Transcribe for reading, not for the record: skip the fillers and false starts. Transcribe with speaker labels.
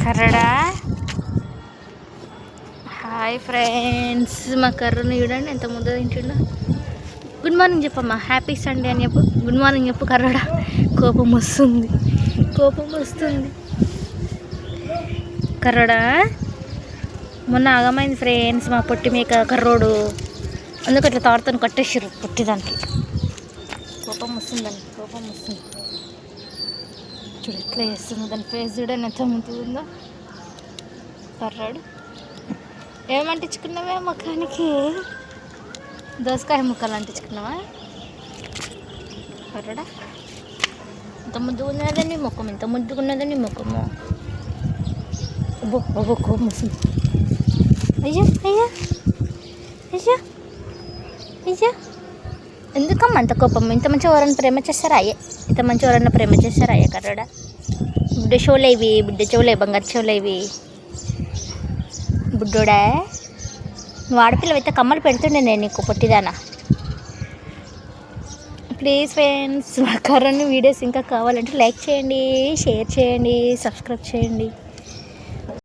Speaker 1: కర్రడా. Hi friends, మా కర్రను చూడండి ఎంత ముద్ద తింటుండో. గుడ్ మార్నింగ్ చెప్పమ్మా, హ్యాపీ సండే అని చెప్పు. గుడ్ మార్నింగ్ చెప్పు కర్రడా. కోపం వస్తుంది కర్రడా. మొన్న ఆగమైంది ఫ్రెండ్స్ మా పొట్టి మేక కర్రోడు, అందుకు అట్లా తాడుతో కట్టేసారు పొట్టిదానికి. కోపం వస్తుంది చూడు ఎట్లా చేస్తుంది. దాని ఫేస్ చూడండి ఎంత ముందుందో. కర్రాడు ఏమంటించుకున్నావే ముఖానికి? దోసకాయ ముక్కలు అంటించుకున్నావా కర్రడా? ఇంత ముద్దుగా ఉన్నదండి ముఖం, ఇంత ముద్దుగా ఉన్నదండి ముఖము. అబ్బో కోపం వస్తుంది. అయ్యా ఎందుకమ్మా అంత కోపం? ఇంత మంచి ఎవరైనా ప్రేమ చేస్తారా అయ్యే? ఇంత మంచి ఎవరైనా ప్రేమ చేస్తారా అయ్యా కర్రడా? బుడ్డ షోలే ఇవి, బుడ్డ చెవులే, బంగారు చెవులే ఇవి. బుడ్డోడా, నువ్వు ఆడపిల్లవైతే కమ్మలు పెడుతుండే నేను నీకు పొట్టిదానా. ప్లీజ్ ఫ్రెండ్స్, మా కర్రని వీడియోస్ ఇంకా కావాలంటే లైక్ చేయండి, షేర్ చేయండి, సబ్స్క్రైబ్ చేయండి.